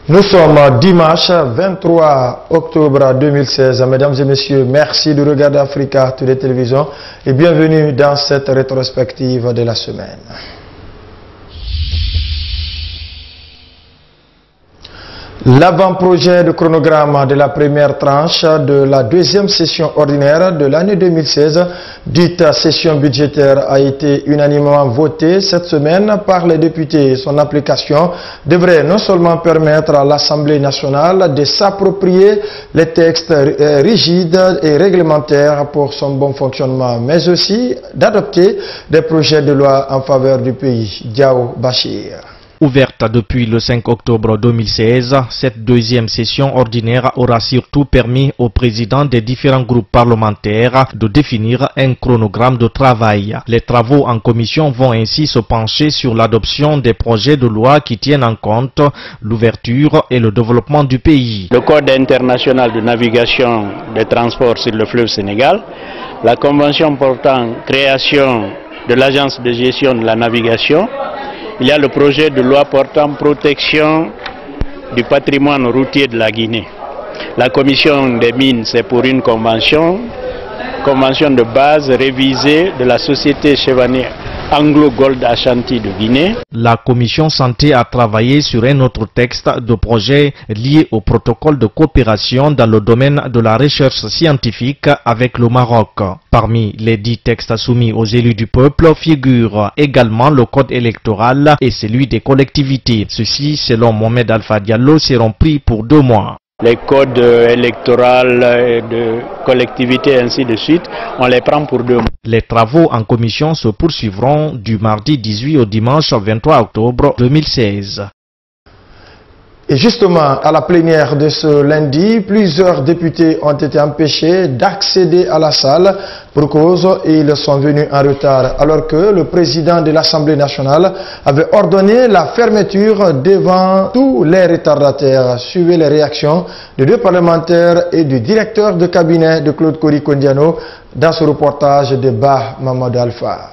Nous sommes dimanche 23 octobre 2016. Mesdames et messieurs, merci de regarder Africa Today les télévisions et bienvenue dans cette rétrospective de la semaine. L'avant-projet de chronogramme de la première tranche de la deuxième session ordinaire de l'année 2016, dite session budgétaire, a été unanimement voté cette semaine par les députés. Son application devrait non seulement permettre à l'Assemblée nationale de s'approprier les textes rigides et réglementaires pour son bon fonctionnement, mais aussi d'adopter des projets de loi en faveur du pays. Diao Bachir. Ouverte depuis le 5 octobre 2016, cette deuxième session ordinaire aura surtout permis au président des différents groupes parlementaires de définir un chronogramme de travail. Les travaux en commission vont ainsi se pencher sur l'adoption des projets de loi qui tiennent en compte l'ouverture et le développement du pays. Le Code international de navigation des transports sur le fleuve Sénégal, la convention portant création de l'agence de gestion de la navigation. Il y a le projet de loi portant protection du patrimoine routier de la Guinée. La commission des mines, c'est pour une convention de base révisée de la société chevanière Anglo Gold Ashanti de Guinée. La commission santé a travaillé sur un autre texte de projet lié au protocole de coopération dans le domaine de la recherche scientifique avec le Maroc. Parmi les 10 textes soumis aux élus du peuple figurent également le code électoral et celui des collectivités. Ceux-ci, selon Mohamed Alpha Diallo, seront pris pour 2 mois. Les codes électoraux de collectivité ainsi de suite, on les prend pour 2 mois. Les travaux en commission se poursuivront du mardi 18 au dimanche 23 octobre 2016. Et justement, à la plénière de ce lundi, plusieurs députés ont été empêchés d'accéder à la salle pour cause et ils sont venus en retard, alors que le président de l'Assemblée nationale avait ordonné la fermeture devant tous les retardataires. Suivez les réactions de 2 parlementaires et du directeur de cabinet de Claude Kori Kondiano dans ce reportage de Bah Mamadou Alpha.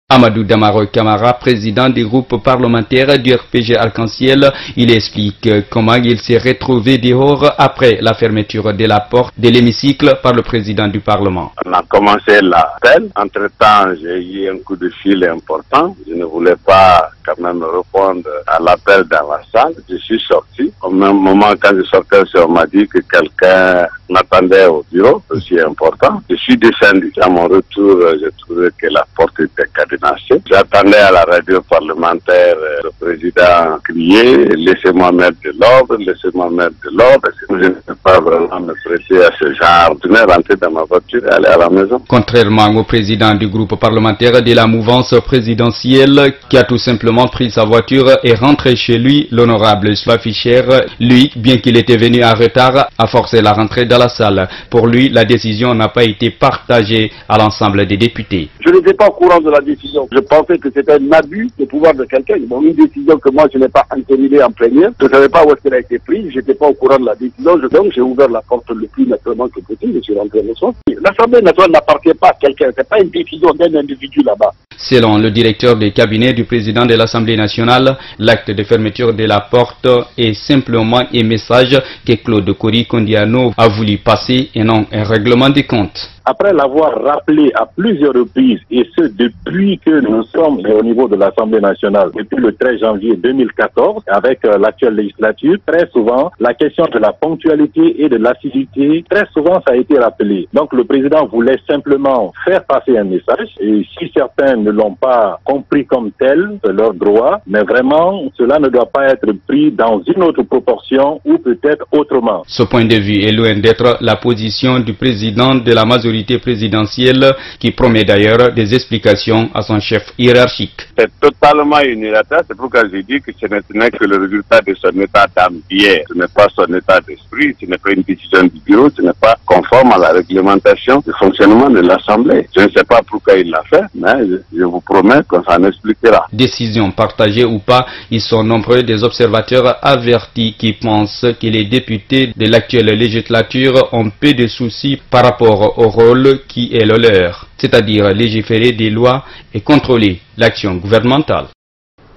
Amadou Damaro Camara, président du groupe parlementaire du RPG Arc-en-Ciel, il explique comment il s'est retrouvé dehors après la fermeture de la porte de l'hémicycle par le président du Parlement. On a commencé l'appel. Entre-temps, j'ai eu un coup de fil important. Je ne voulais pas quand même répondre à l'appel dans la salle. Je suis sorti. Au même moment, quand je sortais, on m'a dit que quelqu'un m'attendait au bureau, aussi important. Je suis descendu. À mon retour, j'ai trouvé que la porte était cadenassée. J'attendais à la radio parlementaire le président crier « Laissez-moi mettre de l'ordre, laissez-moi mettre de l'ordre ». Je ne peux pas vraiment me prêter à ce genre. Je venais rentrer dans ma voiture et aller à la maison. Contrairement au président du groupe parlementaire de la mouvance présidentielle qui a tout simplement pris sa voiture et rentré chez lui, l'honorable Sloa Fischer, lui, bien qu'il était venu en retard, a forcé la rentrée dans la salle. Pour lui, la décision n'a pas été partagée à l'ensemble des députés. Je n'étais pas au courant de la décision. Je pensais que c'était un abus de pouvoir de quelqu'un. Bon, une décision que moi je n'ai pas intégrée en plénière. Je ne savais pas où est-ce qu'elle a été prise. Je n'étais pas au courant de la décision. Donc j'ai ouvert la porte le plus naturellement que possible. Je suis rentré à la maison. L'Assemblée nationale n'appartient pas à quelqu'un. Ce n'est pas une décision d'un individu là-bas. Selon le directeur du cabinet du président de l'Assemblée nationale, l'acte de fermeture de la porte est simplement un message que Claude Kori Kondiano a voulu passer et non un règlement des comptes. Après l'avoir rappelé à plusieurs reprises, et ce depuis que nous sommes au niveau de l'Assemblée nationale, depuis le 13 janvier 2014, avec l'actuelle législature, très souvent, la question de la ponctualité et de l'assiduité, très souvent ça a été rappelé. Donc le président voulait simplement faire passer un message, et si certains ne l'ont pas compris comme tel, c'est leur droit, mais vraiment, cela ne doit pas être pris dans une autre proportion ou peut-être autrement. Ce point de vue est loin d'être la position du président de la majorité présidentielle qui promet d'ailleurs des explications à son chef hiérarchique. C'est totalement unilatéral, c'est pourquoi j'ai dit que ce n'est que le résultat de son état d'âme d'hier. Ce n'est pas son état d'esprit, ce n'est pas une décision du bureau, ce n'est pas conforme à la réglementation du fonctionnement de l'Assemblée. Je ne sais pas pourquoi il l'a fait, mais je vous promets qu'on s'en expliquera. Décision partagée ou pas, ils sont nombreux des observateurs avertis qui pensent que les députés de l'actuelle législature ont peu de soucis par rapport au rôle qui est le leur, c'est-à-dire légiférer des lois et contrôler l'action gouvernementale.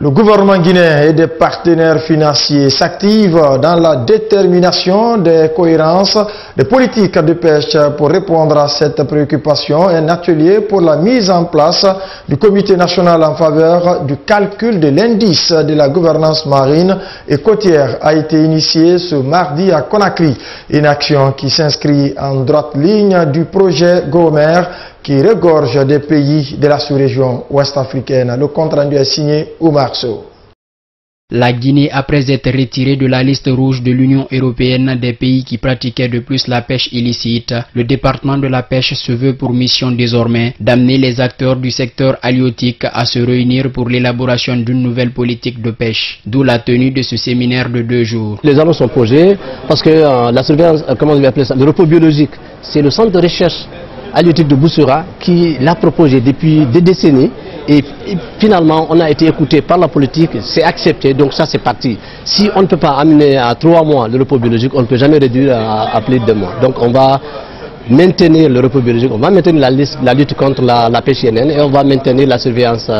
Le gouvernement guinéen et des partenaires financiers s'activent dans la détermination des cohérences des politiques de pêche. Pour répondre à cette préoccupation, un atelier pour la mise en place du comité national en faveur du calcul de l'indice de la gouvernance marine et côtière a été initié ce mardi à Conakry. Une action qui s'inscrit en droite ligne du projet Gomer qui regorge des pays de la sous-région ouest-africaine. Le compte rendu est signé Oumar Sow. La Guinée, après être retirée de la liste rouge de l'Union européenne des pays qui pratiquaient de plus la pêche illicite, le département de la pêche se veut pour mission désormais d'amener les acteurs du secteur halieutique à se réunir pour l'élaboration d'une nouvelle politique de pêche, d'où la tenue de ce séminaire de 2 jours. Les annonces sont posées parce que la surveillance, comment on va appeler ça, le repos biologique, c'est le centre de recherche halieutique de Boussura qui l'a proposé depuis des décennies et finalement on a été écouté par la politique, c'est accepté, donc ça c'est parti. Si on ne peut pas amener à 3 mois le repos biologique, on ne peut jamais réduire à plus de 2 mois. Donc on va maintenir le repos biologique, on va maintenir la lutte contre la pêche INN et on va maintenir la surveillance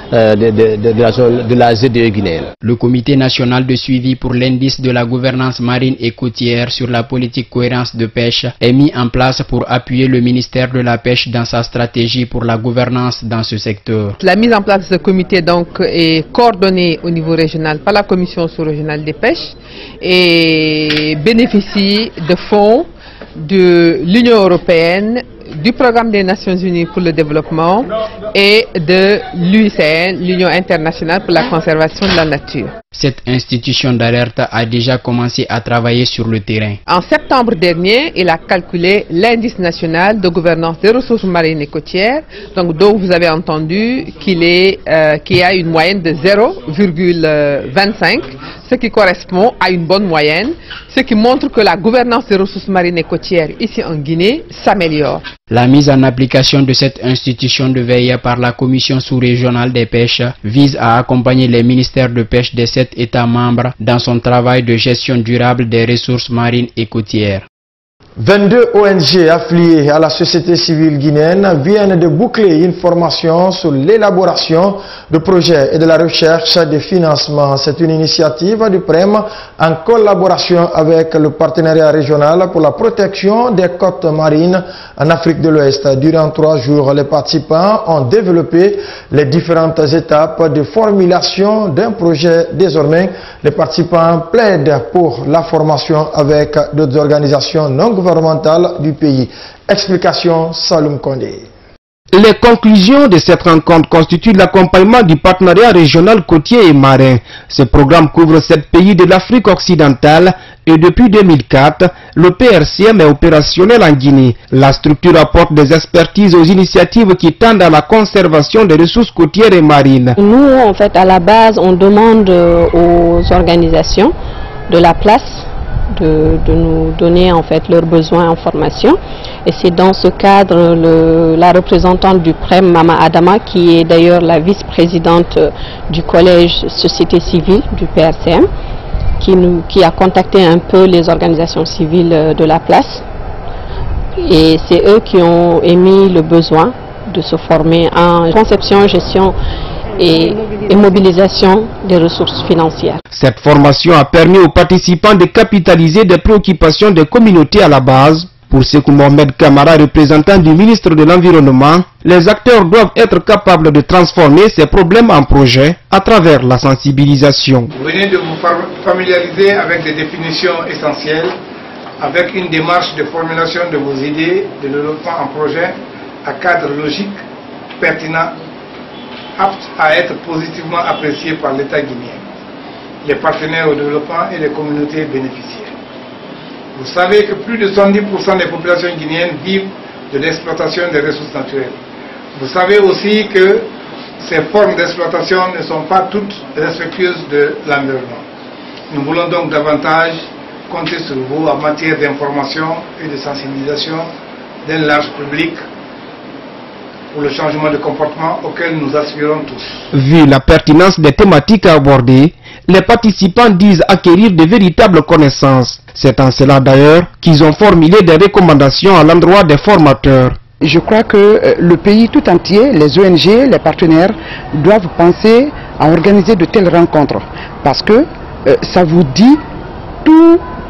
de la ZDE guinéenne. Le comité national de suivi pour l'indice de la gouvernance marine et côtière sur la politique cohérence de pêche est mis en place pour appuyer le ministère de la Pêche dans sa stratégie pour la gouvernance dans ce secteur. La mise en place de ce comité donc est coordonnée au niveau régional par la commission sous-régionale des pêches et bénéficie de fonds de l'Union européenne, du programme des Nations Unies pour le développement et de l'UICN, l'Union internationale pour la conservation de la nature. Cette institution d'alerte a déjà commencé à travailler sur le terrain. En septembre dernier, il a calculé l'indice national de gouvernance des ressources marines et côtières, donc dont vous avez entendu qu'il a une moyenne de 0,25, ce qui correspond à une bonne moyenne, ce qui montre que la gouvernance des ressources marines et côtières ici en Guinée s'améliore. La mise en application de cette institution de veille par la Commission sous-régionale des pêches vise à accompagner les ministères de pêche des 7 États membres dans son travail de gestion durable des ressources marines et côtières. 22 ONG affiliées à la société civile guinéenne viennent de boucler une formation sur l'élaboration de projets et de la recherche de financement. C'est une initiative du PREM en collaboration avec le partenariat régional pour la protection des côtes marines en Afrique de l'Ouest. Durant 3 jours, les participants ont développé les différentes étapes de formulation d'un projet. Désormais, les participants plaident pour la formation avec d'autres organisations non gouvernementales du pays. Explication Saloum Kondé. Les conclusions de cette rencontre constituent l'accompagnement du partenariat régional côtier et marin. Ce programme couvre 7 pays de l'Afrique occidentale et depuis 2004, le PRCM est opérationnel en Guinée. La structure apporte des expertises aux initiatives qui tendent à la conservation des ressources côtières et marines. Nous, en fait, à la base, on demande aux organisations de la place de nous donner en fait leurs besoins en formation, et c'est dans ce cadre la représentante du PREM, Mama Adama, qui est d'ailleurs la vice-présidente du collège société civile du PRCM, qui a contacté un peu les organisations civiles de la place, et c'est eux qui ont émis le besoin de se former en conception, gestion et mobilisation des ressources financières. Cette formation a permis aux participants de capitaliser des préoccupations des communautés à la base. Pour Sekou Mohamed Kamara, représentant du ministre de l'Environnement, les acteurs doivent être capables de transformer ces problèmes en projets à travers la sensibilisation. Vous venez de vous familiariser avec des définitions essentielles, avec une démarche de formulation de vos idées de développement en projet à cadre logique, pertinent, apte à être positivement apprécié par l'État guinéen, les partenaires au développement et les communautés bénéficiaires. Vous savez que plus de 70% des populations guinéennes vivent de l'exploitation des ressources naturelles. Vous savez aussi que ces formes d'exploitation ne sont pas toutes respectueuses de l'environnement. Nous voulons donc davantage compter sur vous en matière d'information et de sensibilisation d'un large public pour le changement de comportement auquel nous aspirons tous. Vu la pertinence des thématiques abordées, les participants disent acquérir de véritables connaissances. C'est en cela d'ailleurs qu'ils ont formulé des recommandations à l'endroit des formateurs. Je crois que le pays tout entier, les ONG, les partenaires, doivent penser à organiser de telles rencontres parce que ça vous dit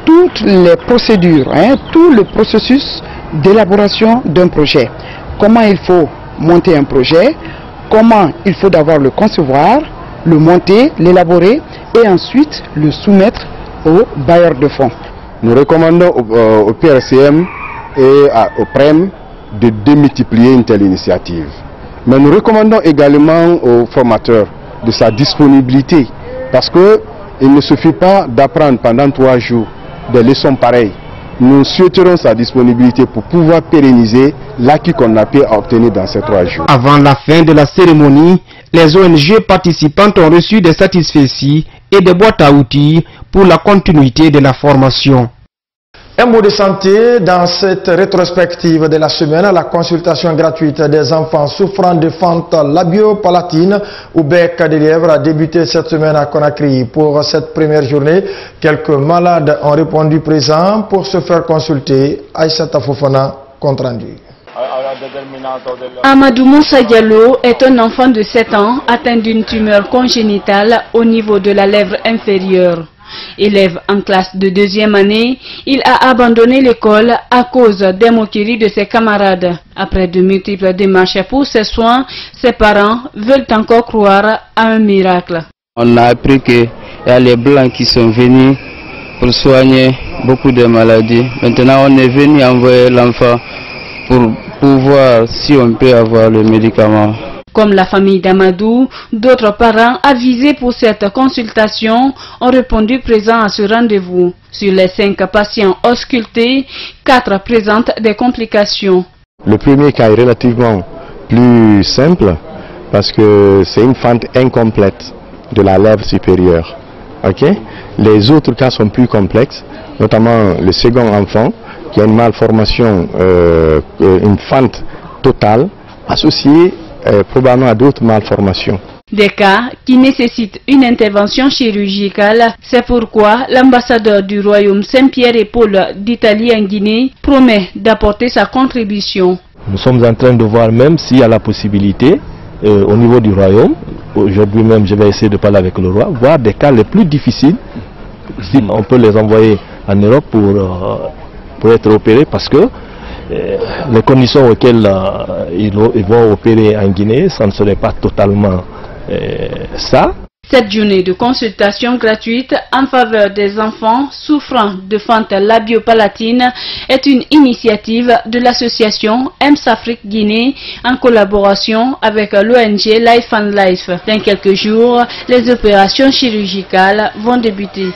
toutes les procédures, tout le processus d'élaboration d'un projet. Comment il faut monter un projet, comment il faut d'abord le concevoir, le monter, l'élaborer et ensuite le soumettre aux bailleurs de fonds. Nous recommandons au PRCM et au PREM de démultiplier une telle initiative. Mais nous recommandons également aux formateurs de sa disponibilité parce qu'il ne suffit pas d'apprendre pendant 3 jours des leçons pareilles. Nous souhaiterons sa disponibilité pour pouvoir pérenniser l'acquis qu'on a pu obtenir dans ces 3 jours. Avant la fin de la cérémonie, les ONG participantes ont reçu des satisfecits et des boîtes à outils pour la continuité de la formation. Un mot de santé dans cette rétrospective de la semaine, la consultation gratuite des enfants souffrant de fente labio-palatine ou bec de lièvre a débuté cette semaine à Conakry. Pour cette première journée, quelques malades ont répondu présents pour se faire consulter. Aïssata Fofana, compte rendu. Amadou Moussa Diallo est un enfant de 7 ans atteint d'une tumeur congénitale au niveau de la lèvre inférieure. Élève en classe de 2e année, il a abandonné l'école à cause des moqueries de ses camarades. Après de multiples démarches pour ses soins, ses parents veulent encore croire à un miracle. On a appris qu'il y a les blancs qui sont venus pour soigner beaucoup de maladies. Maintenant, on est venu envoyer l'enfant pour voir si on peut avoir le médicament. Comme la famille d'Amadou, d'autres parents avisés pour cette consultation ont répondu présents à ce rendez-vous. Sur les 5 patients auscultés, 4 présentent des complications. Le premier cas est relativement plus simple parce que c'est une fente incomplète de la lèvre supérieure. Les autres cas sont plus complexes, notamment le second enfant qui a une malformation, une fente totale associée probablement à d'autres malformations. Des cas qui nécessitent une intervention chirurgicale. C'est pourquoi l'ambassadeur du Royaume Saint-Pierre et Paul d'Italie en Guinée promet d'apporter sa contribution. Nous sommes en train de voir même s'il y a la possibilité au niveau du Royaume, aujourd'hui même je vais essayer de parler avec le roi, voir des cas les plus difficiles, si on peut les envoyer en Europe pour être opérés parce que les conditions auxquelles ils vont opérer en Guinée, ça ne serait pas totalement ça. Cette journée de consultation gratuite en faveur des enfants souffrant de fente labio-palatine est une initiative de l'association EMS Afrique Guinée en collaboration avec l'ONG Life and Life. Dans quelques jours, les opérations chirurgicales vont débuter.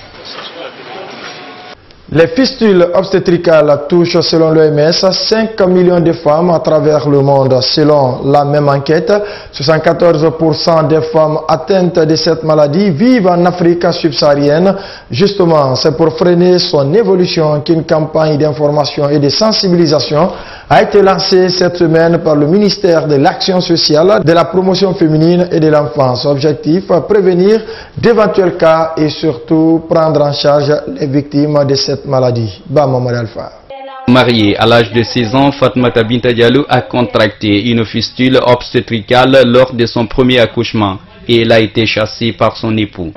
Les fistules obstétricales touchent, selon l'OMS, 5 millions de femmes à travers le monde. Selon la même enquête, 74% des femmes atteintes de cette maladie vivent en Afrique subsaharienne. Justement, c'est pour freiner son évolution qu'une campagne d'information et de sensibilisation a été lancée cette semaine par le ministère de l'Action sociale, de la promotion féminine et de l'enfance. Objectif, prévenir d'éventuels cas et surtout prendre en charge les victimes de cette maladie. Alpha. Mariée à l'âge de 16 ans, Fatmata Binta Diallo a contracté une fistule obstétricale lors de son premier accouchement et elle a été chassée par son époux.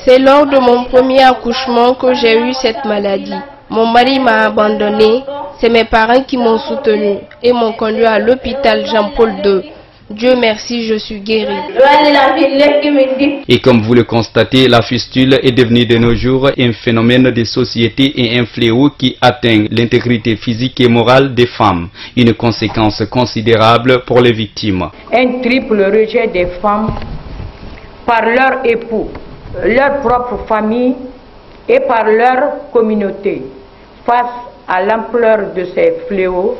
C'est lors de mon premier accouchement que j'ai eu cette maladie. Mon mari m'a abandonné, c'est mes parents qui m'ont soutenu et m'ont conduit à l'hôpital Jean-Paul II. Dieu merci, je suis guérie. Et comme vous le constatez, la fistule est devenue de nos jours un phénomène de société et un fléau qui atteint l'intégrité physique et morale des femmes. Une conséquence considérable pour les victimes. Un triple rejet des femmes par leur époux, leur propre famille et par leur communauté. Face à l'ampleur de ces fléaux,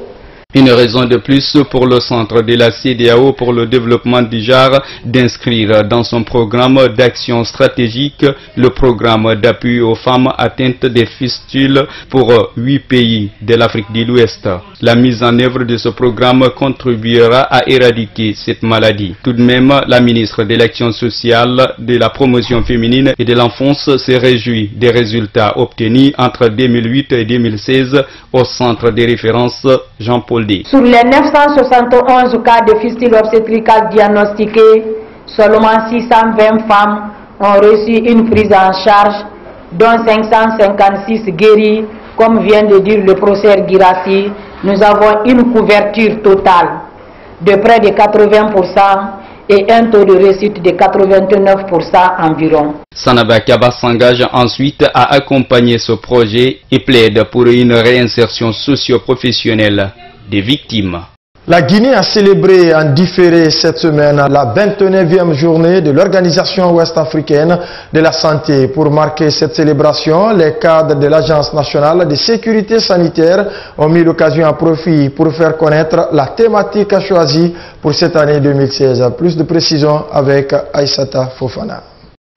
une raison de plus pour le centre de la CEDEAO pour le développement du genre d'inscrire dans son programme d'action stratégique le programme d'appui aux femmes atteintes des fistules pour 8 pays de l'Afrique de l'Ouest. La mise en œuvre de ce programme contribuera à éradiquer cette maladie. Tout de même, la ministre de l'Action sociale, de la promotion féminine et de l'enfance se réjouit des résultats obtenus entre 2008 et 2016 au centre de référence Jean-Paul. Sur les 971 cas de fistule obstétricale diagnostiqués, seulement 620 femmes ont reçu une prise en charge, dont 556 guéris. Comme vient de dire le professeur Girassi, nous avons une couverture totale de près de 80% et un taux de réussite de 89% environ. Sanaba Kaba s'engage ensuite à accompagner ce projet et plaide pour une réinsertion socio-professionnelle des victimes. La Guinée a célébré en différé cette semaine la 29e journée de l'Organisation ouest-africaine de la santé. Pour marquer cette célébration, les cadres de l'Agence nationale de sécurité sanitaire ont mis l'occasion à profit pour faire connaître la thématique choisie pour cette année 2016. Plus de précisions avec Aïssata Fofana.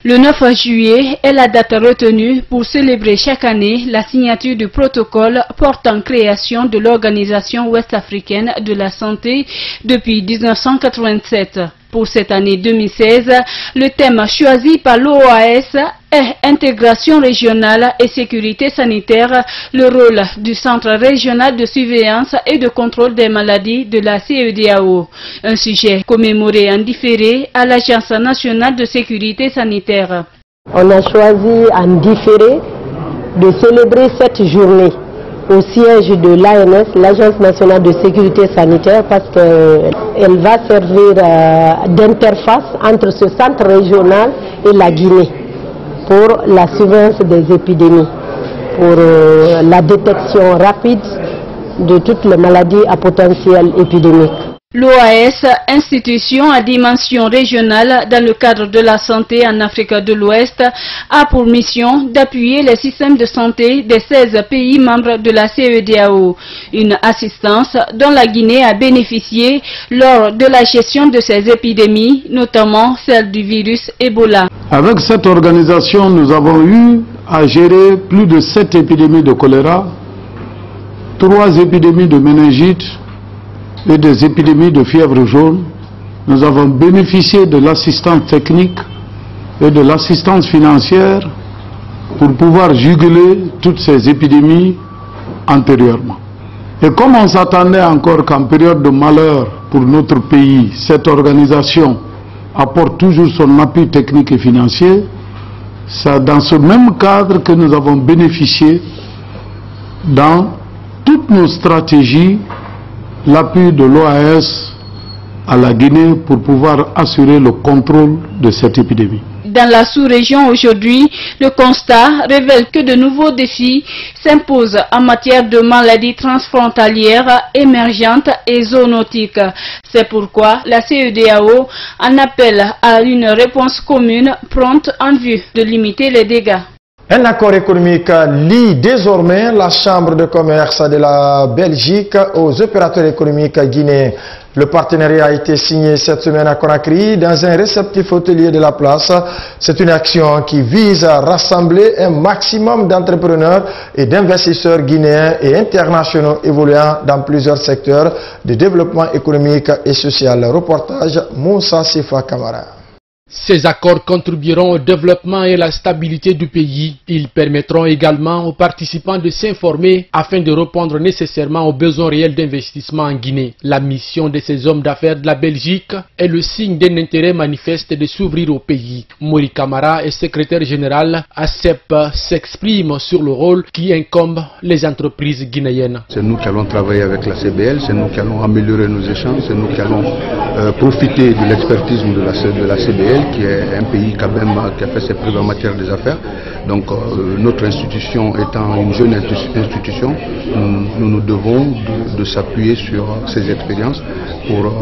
Le 9 juillet est la date retenue pour célébrer chaque année la signature du protocole portant création de l'Organisation ouest-africaine de la santé depuis 1987. Pour cette année 2016, le thème choisi par l'OAS est intégration régionale et sécurité sanitaire, le rôle du Centre régional de surveillance et de contrôle des maladies de la CEDEAO, un sujet commémoré en différé à l'Agence nationale de sécurité sanitaire. On a choisi en différé de célébrer cette journée au siège de l'ANS, l'Agence nationale de sécurité sanitaire, parce qu'elle va servir d'interface entre ce centre régional et la Guinée pour la surveillance des épidémies, pour la détection rapide de toutes les maladies à potentiel épidémique. L'OAS, institution à dimension régionale dans le cadre de la santé en Afrique de l'Ouest, a pour mission d'appuyer les systèmes de santé des 16 pays membres de la CEDEAO, une assistance dont la Guinée a bénéficié lors de la gestion de ces épidémies, notamment celle du virus Ebola. Avec cette organisation, nous avons eu à gérer plus de 7 épidémies de choléra, 3 épidémies de méningite, et des épidémies de fièvre jaune. Nous avons bénéficié de l'assistance technique et de l'assistance financière pour pouvoir juguler toutes ces épidémies antérieurement. Et comme on s'attendait encore qu'en période de malheur pour notre pays, cette organisation apporte toujours son appui technique et financier, c'est dans ce même cadre que nous avons bénéficié dans toutes nos stratégies l'appui de l'OAS à la Guinée pour pouvoir assurer le contrôle de cette épidémie. Dans la sous-région aujourd'hui, le constat révèle que de nouveaux défis s'imposent en matière de maladies transfrontalières, émergentes et zoonotiques. C'est pourquoi la CEDEAO en appelle à une réponse commune prompte en vue de limiter les dégâts. Un accord économique lie désormais la Chambre de commerce de la Belgique aux opérateurs économiques guinéens. Le partenariat a été signé cette semaine à Conakry dans un réceptif hôtelier de la place. C'est une action qui vise à rassembler un maximum d'entrepreneurs et d'investisseurs guinéens et internationaux évoluant dans plusieurs secteurs de développement économique et social. Reportage Moussa Sifa Kamara. Ces accords contribueront au développement et à la stabilité du pays. Ils permettront également aux participants de s'informer afin de répondre nécessairement aux besoins réels d'investissement en Guinée. La mission de ces hommes d'affaires de la Belgique est le signe d'un intérêt manifeste de s'ouvrir au pays. Mori Kamara, secrétaire général à CEP, s'exprime sur le rôle qui incombe les entreprises guinéennes. C'est nous qui allons travailler avec la CBL, c'est nous qui allons améliorer nos échanges, c'est nous qui allons profiter de l'expertise de la CBL, qui est un pays quand même qui a fait ses preuves en matière des affaires. Donc notre institution étant une jeune institution, nous devons de s'appuyer sur ces expériences pour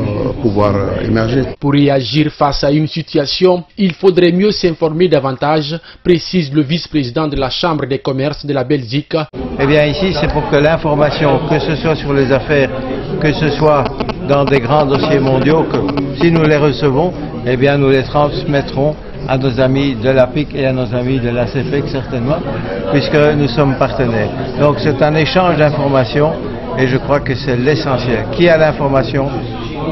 pouvoir émerger. Pour réagir face à une situation, il faudrait mieux s'informer davantage, précise le vice-président de la Chambre des commerces de la Belgique. Eh bien ici c'est pour que l'information, que ce soit sur les affaires, que ce soit dans des grands dossiers mondiaux, que si nous les recevons, eh bien nous les transmettrons à nos amis de l'APIC et à nos amis de la CEPEC certainement, puisque nous sommes partenaires. Donc c'est un échange d'informations et je crois que c'est l'essentiel. Qui a l'information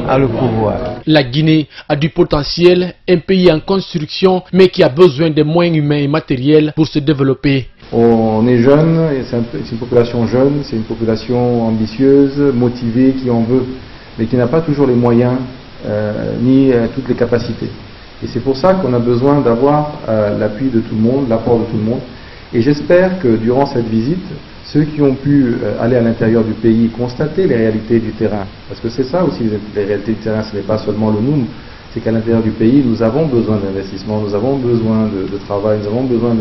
a le pouvoir. La Guinée a du potentiel, un pays en construction, mais qui a besoin de moyens humains et matériels pour se développer. On est jeune, c'est une population jeune, c'est une population ambitieuse, motivée, qui en veut, mais qui n'a pas toujours les moyens ni toutes les capacités. Et c'est pour ça qu'on a besoin d'avoir l'appui de tout le monde, l'apport de tout le monde. Et j'espère que durant cette visite, ceux qui ont pu aller à l'intérieur du pays constater les réalités du terrain, parce que c'est ça aussi les réalités du terrain, ce n'est pas seulement le NOUM, c'est qu'à l'intérieur du pays, nous avons besoin d'investissement, nous avons besoin de travail, nous avons besoin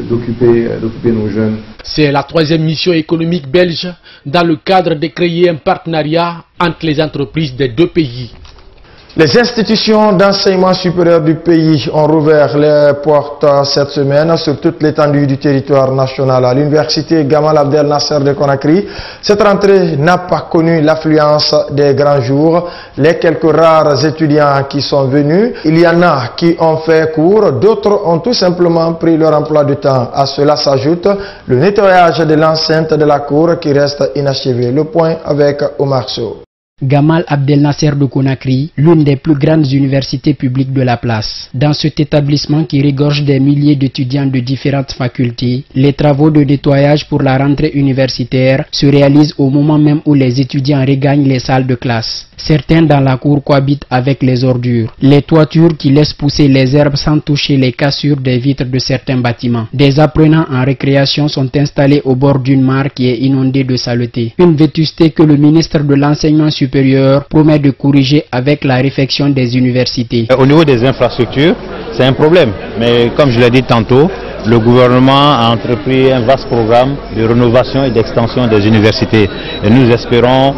d'occuper nos jeunes. C'est la 3e mission économique belge dans le cadre de créer un partenariat entre les entreprises des deux pays. Les institutions d'enseignement supérieur du pays ont rouvert les portes cette semaine sur toute l'étendue du territoire national. À l'université Gamal Abdel Nasser de Conakry, cette rentrée n'a pas connu l'affluence des grands jours. Les quelques rares étudiants qui sont venus, il y en a qui ont fait cours, d'autres ont tout simplement pris leur emploi de temps. À cela s'ajoute le nettoyage de l'enceinte de la cour qui reste inachevé. Le point avec Omar Sow. Gamal Abdel Nasser de Conakry, l'une des plus grandes universités publiques de la place. Dans cet établissement qui regorge des milliers d'étudiants de différentes facultés, les travaux de nettoyage pour la rentrée universitaire se réalisent au moment même où les étudiants regagnent les salles de classe. Certains dans la cour cohabitent avec les ordures, les toitures qui laissent pousser les herbes sans toucher les cassures des vitres de certains bâtiments. Des apprenants en récréation sont installés au bord d'une mare qui est inondée de saleté. Une vétusté que le ministre de l'Enseignement supérieur promet de corriger avec la réfection des universités. Au niveau des infrastructures, c'est un problème, mais comme je l'ai dit tantôt, le gouvernement a entrepris un vaste programme de rénovation et d'extension des universités. Et nous espérons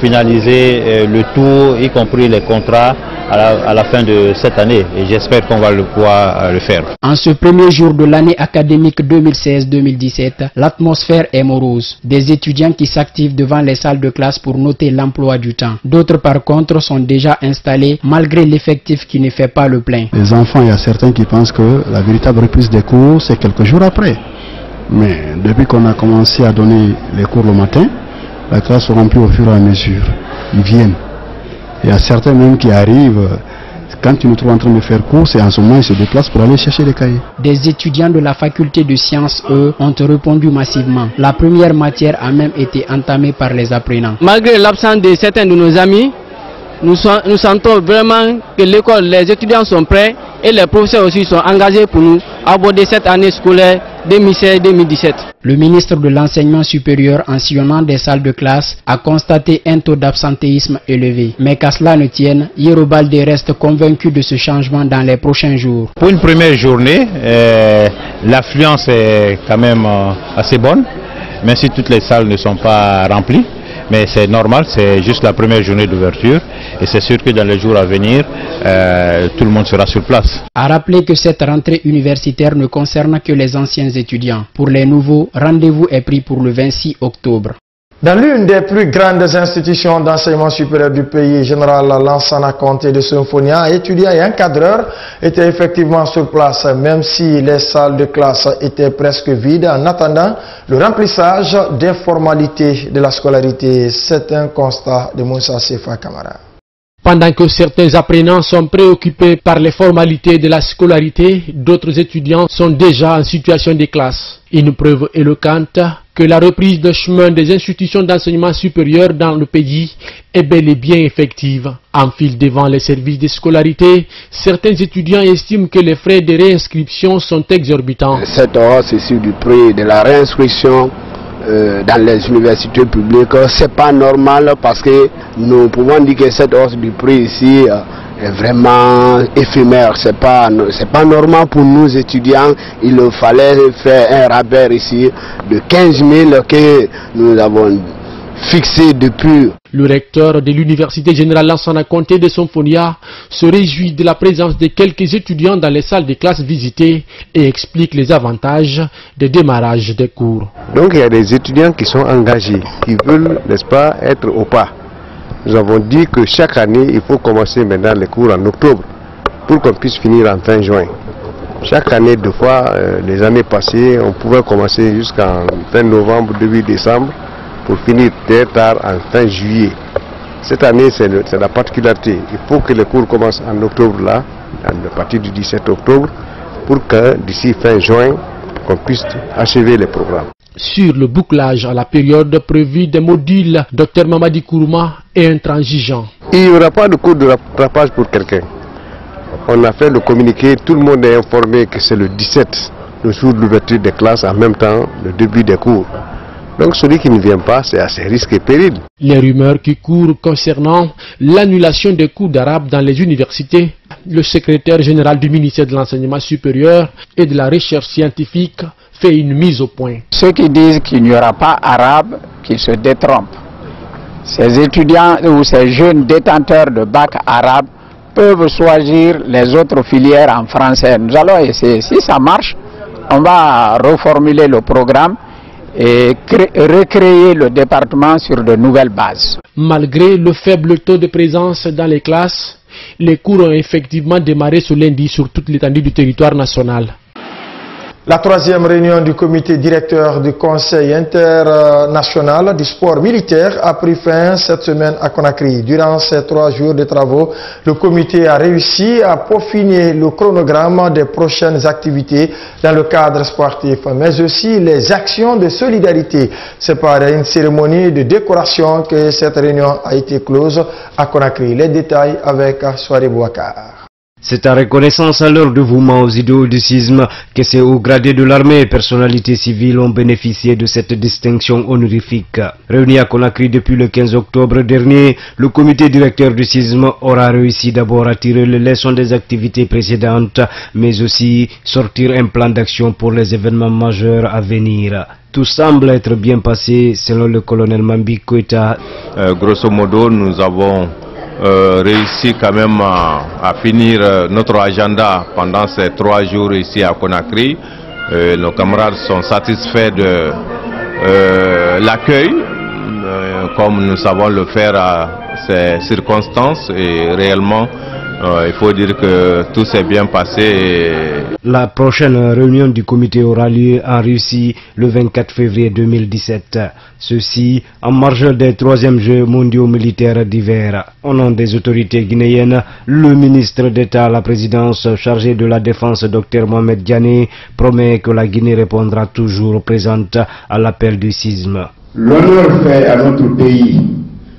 finaliser le tout, y compris les contrats, à la fin de cette année. Et j'espère qu'on va pouvoir le faire. En ce premier jour de l'année académique 2016-2017, l'atmosphère est morose. Des étudiants qui s'activent devant les salles de classe pour noter l'emploi du temps. D'autres par contre sont déjà installés malgré l'effectif qui ne fait pas le plein. Les enfants, il y a certains qui pensent que la véritable reprise des cours, c'est quelques jours après. Mais depuis qu'on a commencé à donner les cours le matin, la classe se remplit au fur et à mesure. Ils viennent. Il y a certains même qui arrivent, quand ils nous trouvent en train de faire cours, c'est en ce moment ils se déplacent pour aller chercher les cahiers. Des étudiants de la faculté de sciences, eux, ont répondu massivement. La première matière a même été entamée par les apprenants. Malgré l'absence de certains de nos amis, nous sentons vraiment que l'école, les étudiants sont prêts et les professeurs aussi sont engagés pour nous aborder cette année scolaire 2016-2017. Le ministre de l'Enseignement supérieur, en sillonnant des salles de classe, a constaté un taux d'absentéisme élevé. Mais qu'à cela ne tienne, Yerobalde reste convaincu de ce changement dans les prochains jours. Pour une première journée, l'affluence est quand même assez bonne, même si toutes les salles ne sont pas remplies. Mais c'est normal, c'est juste la première journée d'ouverture et c'est sûr que dans les jours à venir, tout le monde sera sur place. À rappeler que cette rentrée universitaire ne concerne que les anciens étudiants. Pour les nouveaux, rendez-vous est pris pour le 26 octobre. Dans l'une des plus grandes institutions d'enseignement supérieur du pays, Général Lansana Conté de Symphonia, étudiants et encadreurs étaient effectivement sur place, même si les salles de classe étaient presque vides, en attendant le remplissage des formalités de la scolarité. C'est un constat de Moussa Sefa Kamara. Pendant que certains apprenants sont préoccupés par les formalités de la scolarité, d'autres étudiants sont déjà en situation de classe. Une preuve éloquente que la reprise de chemin des institutions d'enseignement supérieur dans le pays est bel et bien effective. En file devant les services de scolarité, certains étudiants estiment que les frais de réinscription sont exorbitants. Cette hausse ici du prix de la réinscription dans les universités publiques, c'est pas normal parce que nous pouvons dire que cette hausse du prix ici est vraiment éphémère. C'est pas normal pour nous étudiants. Il fallait faire un rabais ici de 15 000 que nous avons fixé depuis. Le recteur de l'Université Générale Lansana Conté de Symphonia se réjouit de la présence de quelques étudiants dans les salles de classe visitées et explique les avantages de démarrage des cours. Donc il y a des étudiants qui sont engagés, qui veulent, n'est-ce pas, être au pas. Nous avons dit que chaque année, il faut commencer maintenant les cours en octobre pour qu'on puisse finir en fin juin. Chaque année, deux fois, les années passées, on pouvait commencer jusqu'en fin novembre, début décembre, pour finir très tard en fin juillet. Cette année, c'est la particularité. Il faut que les cours commencent en octobre, là, à partir du 17 octobre, pour que d'ici fin juin, qu'on puisse achever les programmes. Sur le bouclage à la période prévue des modules, Dr Mamadi Kourouma est intransigeant. Il n'y aura pas de cours de rattrapage pour quelqu'un. On a fait le communiqué, tout le monde est informé que c'est le 17, le jour de l'ouverture des classes, en même temps le début des cours. Donc celui qui ne vient pas, c'est à ses risques et périls. Les rumeurs qui courent concernant l'annulation des cours d'arabe dans les universités, le secrétaire général du ministère de l'Enseignement supérieur et de la Recherche scientifique fait une mise au point. Ceux qui disent qu'il n'y aura pas arabe, qu'ils se détrompent. Ces étudiants ou ces jeunes détenteurs de bac arabe peuvent choisir les autres filières en français. Nous allons essayer. Si ça marche, on va reformuler le programme et recréer le département sur de nouvelles bases. Malgré le faible taux de présence dans les classes, les cours ont effectivement démarré ce lundi sur toute l'étendue du territoire national. La troisième réunion du comité directeur du Conseil international du sport militaire a pris fin cette semaine à Conakry. Durant ces 3 jours de travaux, le comité a réussi à peaufiner le chronogramme des prochaines activités dans le cadre sportif, mais aussi les actions de solidarité. C'est par une cérémonie de décoration que cette réunion a été close à Conakry. Les détails avec Soirée Bouakar. C'est en reconnaissance à leur dévouement aux idéaux du sisme que ces hauts gradés de l'armée et personnalités civiles ont bénéficié de cette distinction honorifique. Réuni à Conakry depuis le 15 octobre dernier, le comité directeur du sisme aura réussi d'abord à tirer les leçons des activités précédentes, mais aussi sortir un plan d'action pour les événements majeurs à venir. Tout semble être bien passé selon le colonel Mambi Koïta. Grosso modo, nous avons réussi quand même à finir notre agenda pendant ces 3 jours ici à Conakry. Nos camarades sont satisfaits de l'accueil, comme nous savons le faire à ces circonstances, et réellement il faut dire que tout s'est bien passé. La prochaine réunion du comité aura lieu en Russie le 24 février 2017. Ceci en marge des 3e Jeux mondiaux militaires d'hiver. Au nom des autorités guinéennes, le ministre d'État à la présidence chargé de la défense, Dr Mohamed Diané, promet que la Guinée répondra toujours présente à l'appel du sisme. L'honneur fait à notre pays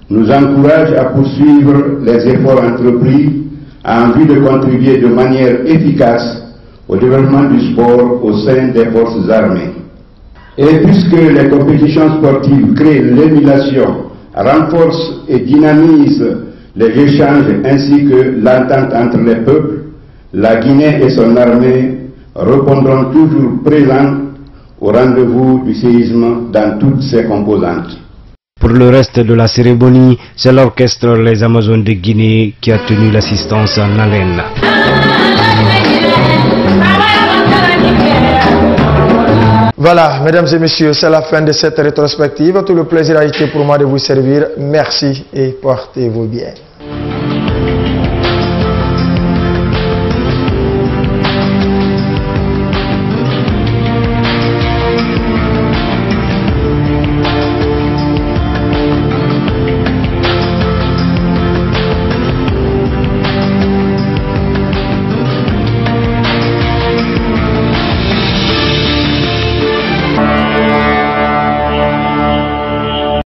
nous encourage à poursuivre les efforts entrepris en vue de contribuer de manière efficace au développement du sport au sein des forces armées. Et puisque les compétitions sportives créent l'émulation, renforcent et dynamisent les échanges ainsi que l'entente entre les peuples, la Guinée et son armée répondront toujours présents au rendez-vous du séisme dans toutes ses composantes. Pour le reste de la cérémonie, c'est l'orchestre Les Amazones de Guinée qui a tenu l'assistance en haleine. Voilà, mesdames et messieurs, c'est la fin de cette rétrospective. Tout le plaisir a été pour moi de vous servir. Merci et portez-vous bien.